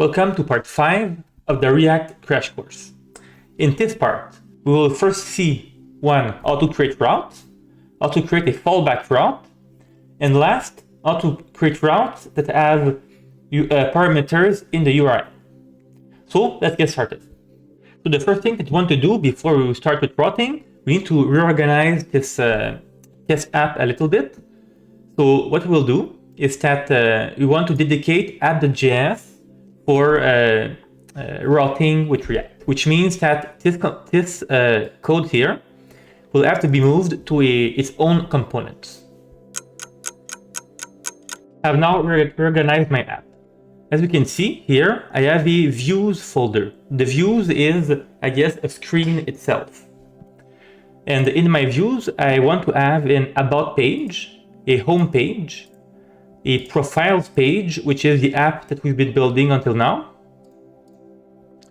Welcome to part 5 of the React crash course. In this part, we will first see how to create routes, how to create a fallback route, and last, how to create routes that have parameters in the URI. So let's get started. So the first thing that you want to do before we start with routing, we need to reorganize this app a little bit. So what we'll do is that we want to dedicate app.js for routing with React, which means that this code here will have to be moved to its own components. I've now reorganized my app. As you can see here, I have a views folder. The views is, I guess, a screen itself. And in my views, I want to have an about page, a home page, a profiles page, which is the app that we've been building until now,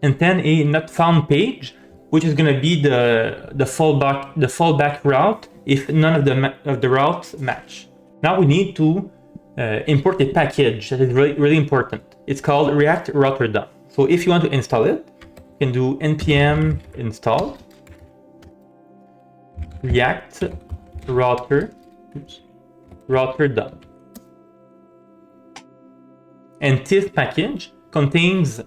and then a not found page, which is going to be the fallback route if none of the routes match. Now we need to import a package that is really important. It's called React Router DOM. So if you want to install it, you can do npm install React Router DOM. And this package contains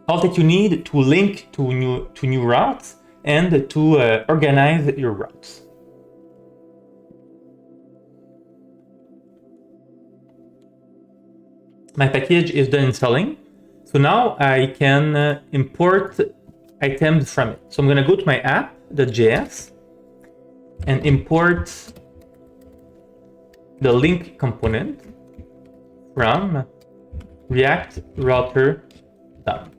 all that you need to link to new routes and to organize your routes. My package is done installing, so now I can import items from it. So I'm going to go to my app.js and import the link component from React Router DOM.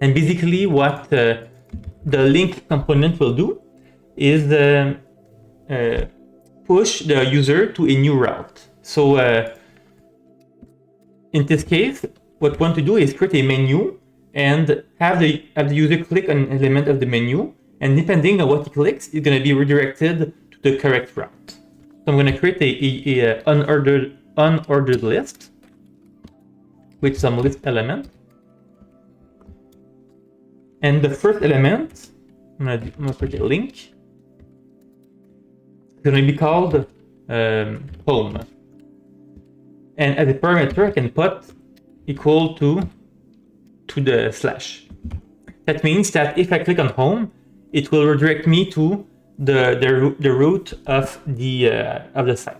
And basically what the link component will do is push the user to a new route. So in this case, what we want to do is create a menu and have the user click on an element of the menu, and depending on what he clicks, it's going to be redirected to the correct route. So I'm going to create a unordered list with some list element. And the first element, I'm going to create a link. It's going to be called home. And as a parameter, I can put equal to the slash. That means that if I click on home, it will redirect me to the root of the site.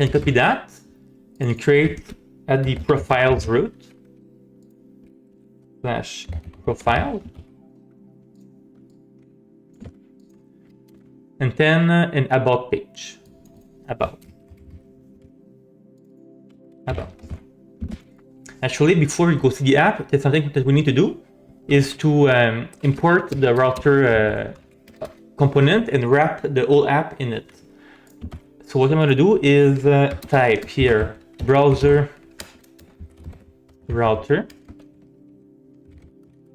I can copy that and create at the profiles route /profile, and then an about page. About. Actually, before we go to the app, there's something that we need to do is to import the router component and wrap the whole app in it. So what I'm going to do is type here browser router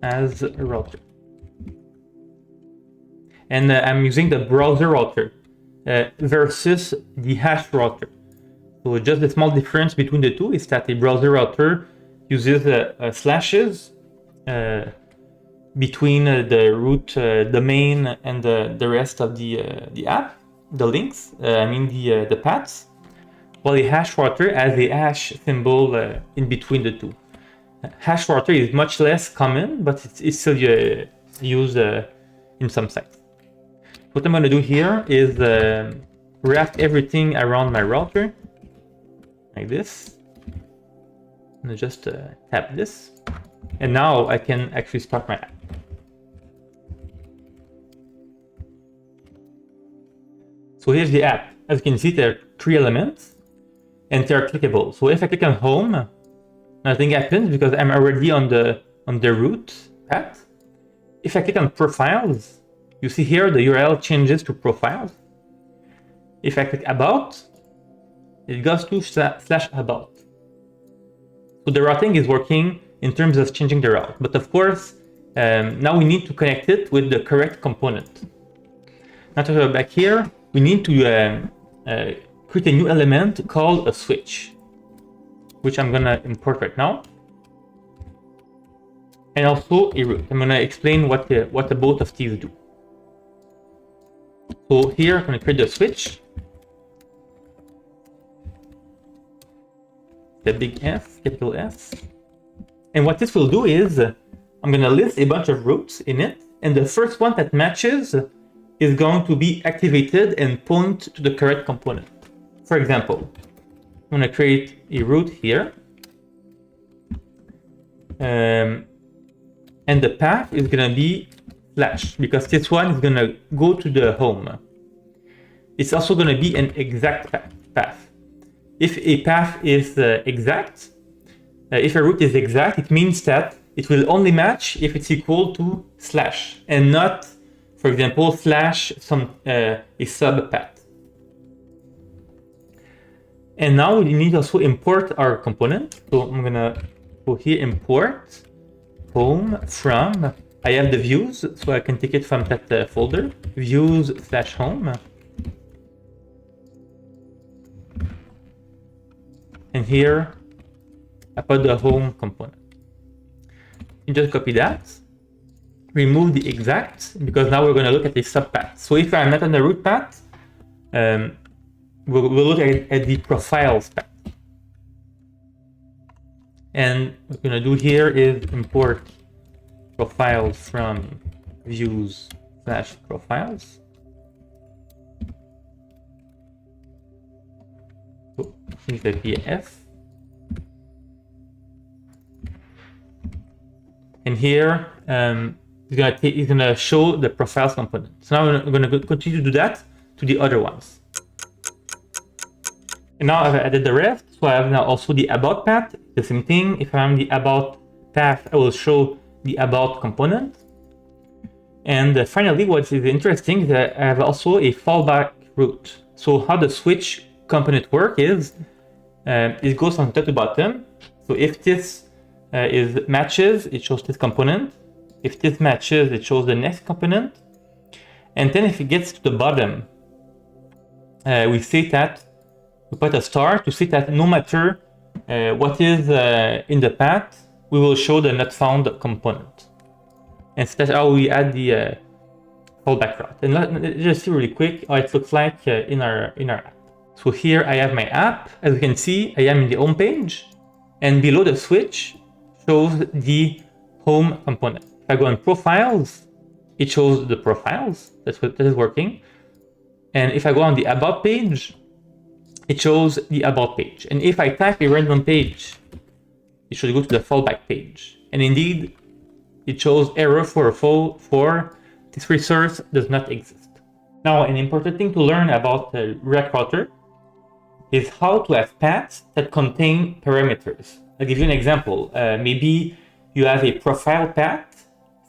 as a router. And I'm using the browser router versus the hash router. So just the small difference between the two is that the browser router uses slashes between the root domain and the rest of the app, the links, the paths, while the hash router has a hash symbol in between the two. Hash router is much less common, but it's still used in some sites. What I'm going to do here is wrap everything around my router, like this. I'm going to just tap this, and now I can actually start my app. So here's the app. As you can see, there are 3 elements, and they are clickable. So if I click on home, nothing happens because I'm already on the root path. If I click on profiles, you see here the URL changes to profiles. If I click about, it goes to /about. So the routing is working in terms of changing the route. But of course, now we need to connect it with the correct component. Now to go back here, we need to create a new element called a switch, which I'm gonna import right now. And also a route. I'm gonna explain what the both of these do. So here I'm gonna create the switch. The big S, capital S. And what this will do is I'm gonna list a bunch of routes in it, and the first one that matches is going to be activated and point to the correct component. For example, I'm gonna create a route here. And the path is gonna be slash, because this one is gonna go to the home. It's also gonna be an exact path. If a path is exact, if a route is exact, it means that it will only match if it's equal to slash, and not, for example, slash some a sub path. And now we need also import our component. So I'm gonna go here, import home from. I have the views, so I can take it from that folder, views/home. And here, I put the home component. You just copy that, remove the exact, because now we're going to look at the subpath. So if I'm not on the root path, we'll look at the profiles path. And what we're going to do here is import profiles from views/profiles. So change the PF. And here, it's gonna show the profiles component. So now we're gonna continue to do that to the other ones. And now I've added the rest. So I have now also the about path, the same thing. If I'm the about path, I will show the about component. And finally, what is interesting is that I have also a fallback route. So how the switch component work is, it goes from top to bottom. So if this matches, it shows this component. If this matches, it shows the next component. And then if it gets to the bottom, we say that we put a star to say that no matter what is in the path, we will show the not found component. And so that's how we add the fallback route. And let's just see really quick how it looks like in our app. So here I have my app. As you can see, I am in the home page, and below the switch shows the home component. If I go on profiles, it shows the profiles. That is working. And if I go on the about page, it shows the about page. And if I type a random page, it should go to the fallback page. And indeed, it shows error 404, this resource does not exist. Now, an important thing to learn about the React router is how to have paths that contain parameters. I'll give you an example. Maybe you have a profile path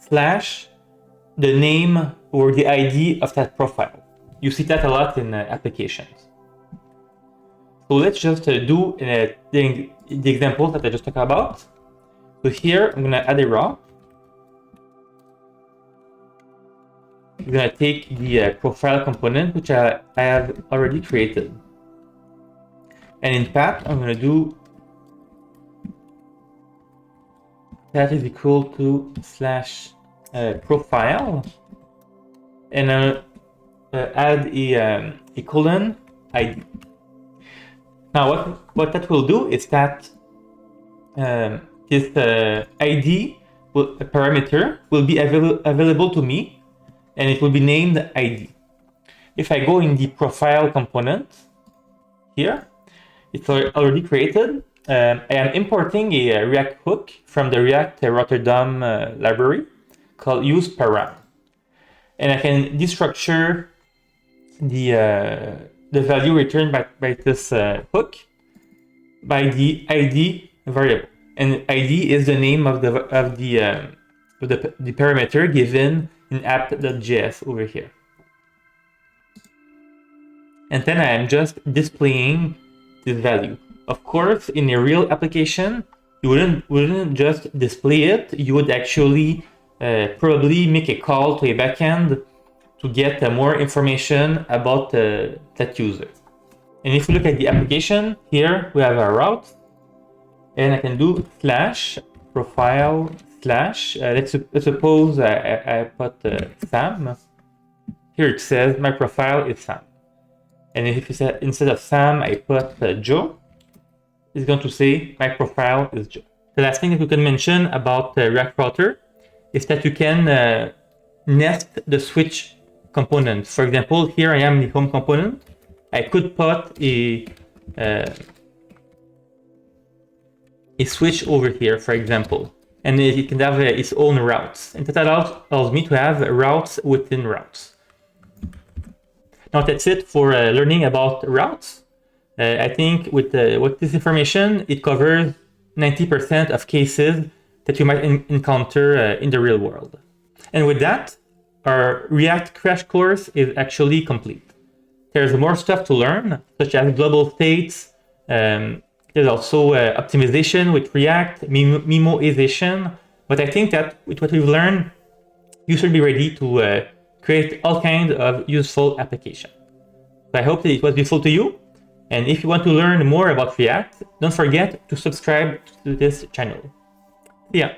/ the name or the ID of that profile. You see that a lot in applications. So let's just do the examples that I just talked about. So here I'm going to add a route. I'm going to take the profile component, which I have already created. And in path, I'm going to do that is equal to / profile. And I'll add a colon ID. Now, what that will do is that this ID parameter will be available to me, and it will be named ID. If I go in the profile component here, it's already created. I am importing a React hook from the React Rotterdam library called useParam, and I can destructure the value returned by this hook by the ID variable, and ID is the name of the parameter given in app.js over here. And then I am just displaying this value. Of course, in a real application, you wouldn't just display it. You would actually probably make a call to a backend to get more information about that user. And if you look at the application, here we have our route, and I can do slash profile slash. Let's suppose I put Sam. Here it says my profile is Sam. And if instead of Sam, I put Joe, it's going to say my profile is Joe. The last thing that we can mention about React Router is that you can nest the switch components. For example, here I am the home component. I could put a switch over here, for example, and it can have its own routes. And that allows me to have routes within routes. Now that's it for learning about routes. I think with this information, it covers 90% of cases that you might encounter in the real world. And with that, our React crash course is actually complete. There's more stuff to learn, such as global states. There's also optimization with React, memoization. But I think that with what we've learned, you should be ready to create all kinds of useful applications. So I hope that it was useful to you. And if you want to learn more about React, don't forget to subscribe to this channel. See ya.